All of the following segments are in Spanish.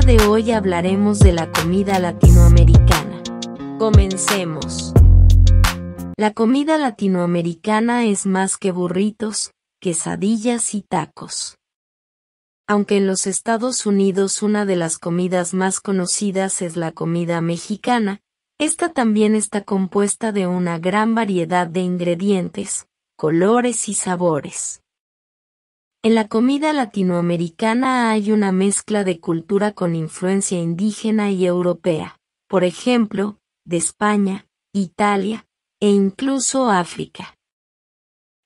día de hoy hablaremos de la comida latinoamericana. Comencemos. La comida latinoamericana es más que burritos, quesadillas y tacos. Aunque en los Estados Unidos una de las comidas más conocidas es la comida mexicana, esta también está compuesta de una gran variedad de ingredientes, colores y sabores. En la comida latinoamericana hay una mezcla de cultura con influencia indígena y europea, por ejemplo, de España, Italia, e incluso África.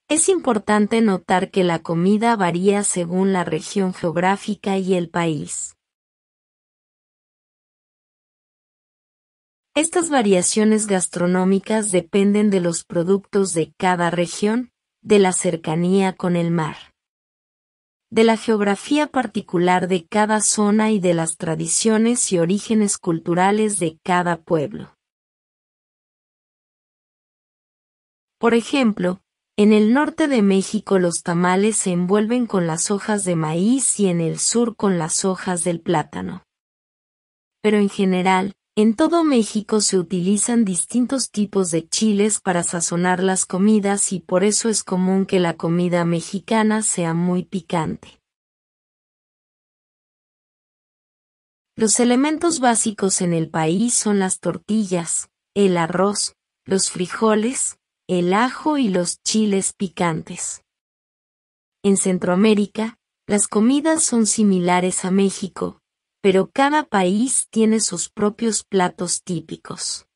Es importante notar que la comida varía según la región geográfica y el país. Estas variaciones gastronómicas dependen de los productos de cada región, de la cercanía con el mar, de la geografía particular de cada zona y de las tradiciones y orígenes culturales de cada pueblo. Por ejemplo, en el norte de México los tamales se envuelven con las hojas de maíz y en el sur con las hojas del plátano. Pero en general, en todo México se utilizan distintos tipos de chiles para sazonar las comidas y por eso es común que la comida mexicana sea muy picante. Los elementos básicos en el país son las tortillas, el arroz, los frijoles, el ajo y los chiles picantes. En Centroamérica, las comidas son similares a México, pero cada país tiene sus propios platos típicos.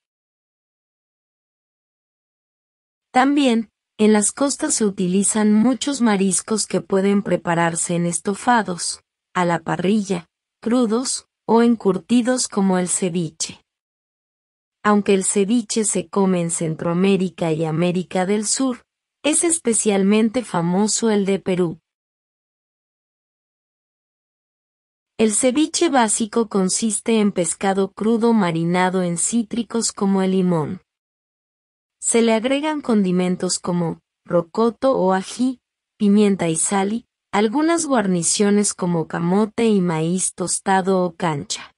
También, en las costas se utilizan muchos mariscos que pueden prepararse en estofados, a la parrilla, crudos, o encurtidos como el ceviche. Aunque el ceviche se come en Centroamérica y América del Sur, es especialmente famoso el de Perú. El ceviche básico consiste en pescado crudo marinado en cítricos como el limón. Se le agregan condimentos como rocoto o ají, pimienta y sal y algunas guarniciones como camote y maíz tostado o cancha.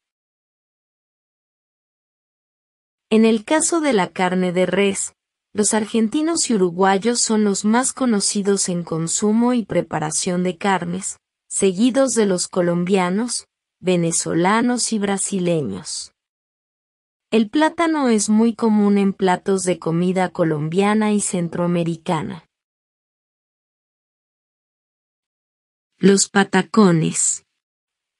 En el caso de la carne de res, los argentinos y uruguayos son los más conocidos en consumo y preparación de carnes, seguidos de los colombianos, venezolanos y brasileños. El plátano es muy común en platos de comida colombiana y centroamericana. Los patacones.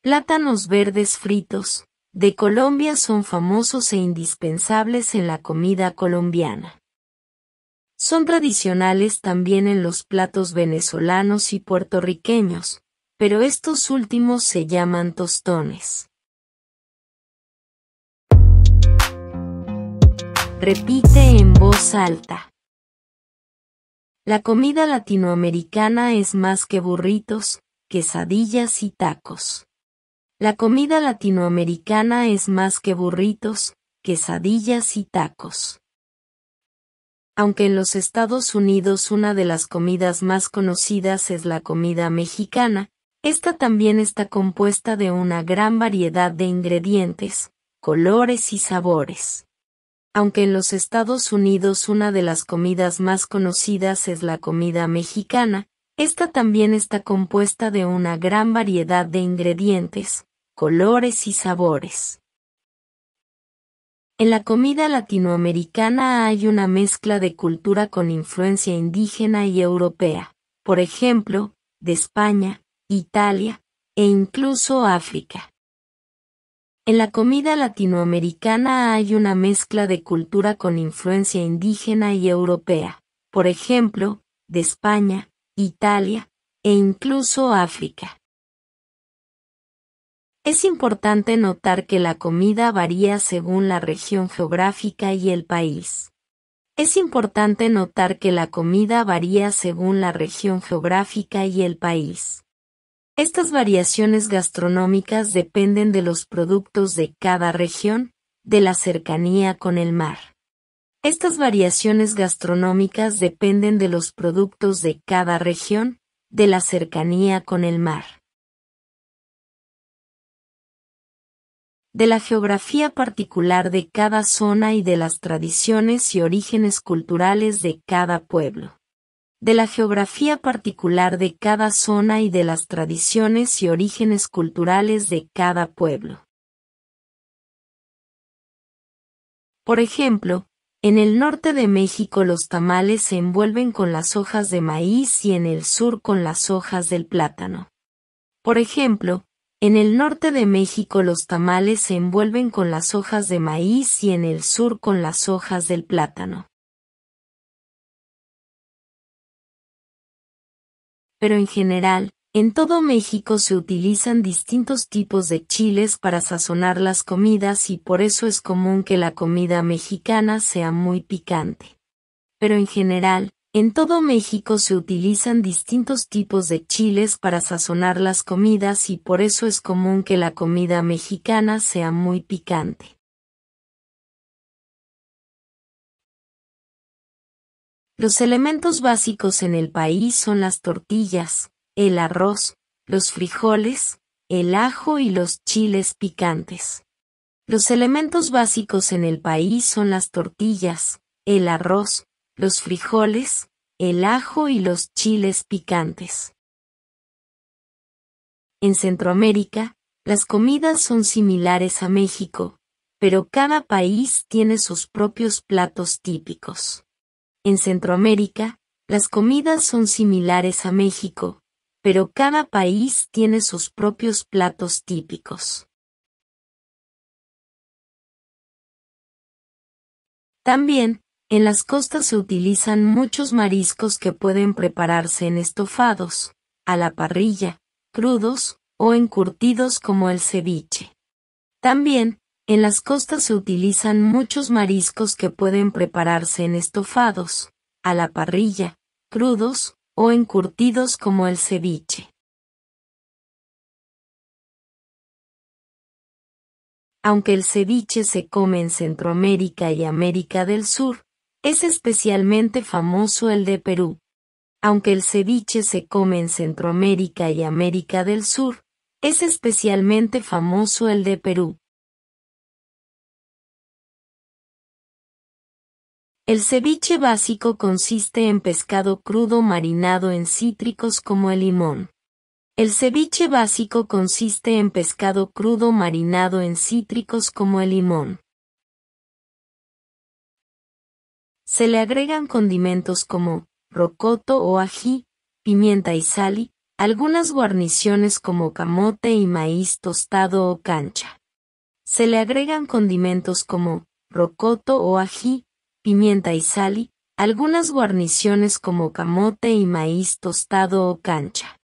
Plátanos verdes fritos, de Colombia son famosos e indispensables en la comida colombiana. Son tradicionales también en los platos venezolanos y puertorriqueños, pero estos últimos se llaman tostones. Repite en voz alta. La comida latinoamericana es más que burritos, quesadillas y tacos. La comida latinoamericana es más que burritos, quesadillas y tacos. Aunque en los Estados Unidos una de las comidas más conocidas es la comida mexicana, esta también está compuesta de una gran variedad de ingredientes, colores y sabores. Aunque en los Estados Unidos una de las comidas más conocidas es la comida mexicana, esta también está compuesta de una gran variedad de ingredientes, colores y sabores. En la comida latinoamericana hay una mezcla de cultura con influencia indígena y europea, por ejemplo, de España, Italia, e incluso África. En la comida latinoamericana hay una mezcla de cultura con influencia indígena y europea, por ejemplo, de España, Italia, e incluso África. Es importante notar que la comida varía según la región geográfica y el país. Es importante notar que la comida varía según la región geográfica y el país. Estas variaciones gastronómicas dependen de los productos de cada región, de la cercanía con el mar. Estas variaciones gastronómicas dependen de los productos de cada región, de la cercanía con el mar. de la geografía particular de cada zona y de las tradiciones y orígenes culturales de cada pueblo. De la geografía particular de cada zona y de las tradiciones y orígenes culturales de cada pueblo. Por ejemplo, en el norte de México los tamales se envuelven con las hojas de maíz y en el sur con las hojas del plátano. Por ejemplo, en el norte de México los tamales se envuelven con las hojas de maíz y en el sur con las hojas del plátano. Pero en general, en todo México se utilizan distintos tipos de chiles para sazonar las comidas y por eso es común que la comida mexicana sea muy picante. Pero en general, en todo México se utilizan distintos tipos de chiles para sazonar las comidas y por eso es común que la comida mexicana sea muy picante. Los elementos básicos en el país son las tortillas, el arroz, los frijoles, el ajo y los chiles picantes. Los elementos básicos en el país son las tortillas, el arroz, los frijoles, el ajo y los chiles picantes. En Centroamérica, las comidas son similares a México, pero cada país tiene sus propios platos típicos. En Centroamérica, las comidas son similares a México, pero cada país tiene sus propios platos típicos. También, en las costas se utilizan muchos mariscos que pueden prepararse en estofados, a la parrilla, crudos, o encurtidos como el ceviche. También, en las costas se utilizan muchos mariscos que pueden prepararse en estofados, a la parrilla, crudos, o encurtidos como el ceviche. Aunque el ceviche se come en Centroamérica y América del Sur, es especialmente famoso el de Perú. Aunque el ceviche se come en Centroamérica y América del Sur, es especialmente famoso el de Perú. El ceviche básico consiste en pescado crudo marinado en cítricos como el limón. El ceviche básico consiste en pescado crudo marinado en cítricos como el limón. Se le agregan condimentos como rocoto o ají, pimienta y sal, algunas guarniciones como camote y maíz tostado o cancha. Se le agregan condimentos como rocoto o ají, pimienta y sal, algunas guarniciones como camote y maíz tostado o cancha.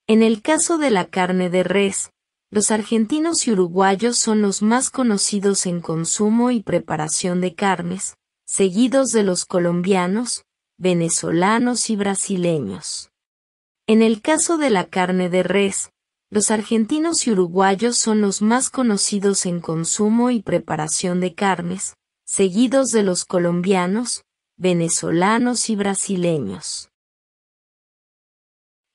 En el caso de la carne de res, los argentinos y uruguayos son los más conocidos en consumo y preparación de carnes, seguidos de los colombianos, venezolanos y brasileños. En el caso de la carne de res, los argentinos y uruguayos son los más conocidos en consumo y preparación de carnes, seguidos de los colombianos, venezolanos y brasileños.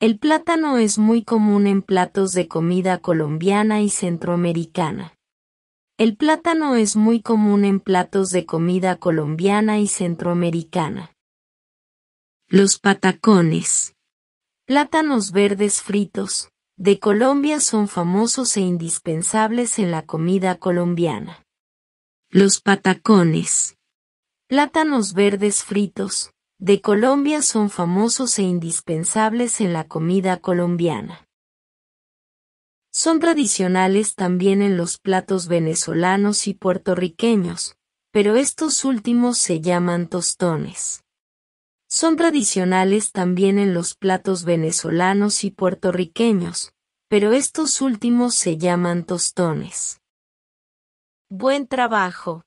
El plátano es muy común en platos de comida colombiana y centroamericana. El plátano es muy común en platos de comida colombiana y centroamericana. Los patacones. Plátanos verdes fritos, de Colombia son famosos e indispensables en la comida colombiana. Los patacones. Plátanos verdes fritos, de Colombia son famosos e indispensables en la comida colombiana. Son tradicionales también en los platos venezolanos y puertorriqueños, pero estos últimos se llaman tostones. Son tradicionales también en los platos venezolanos y puertorriqueños, pero estos últimos se llaman tostones. Buen trabajo.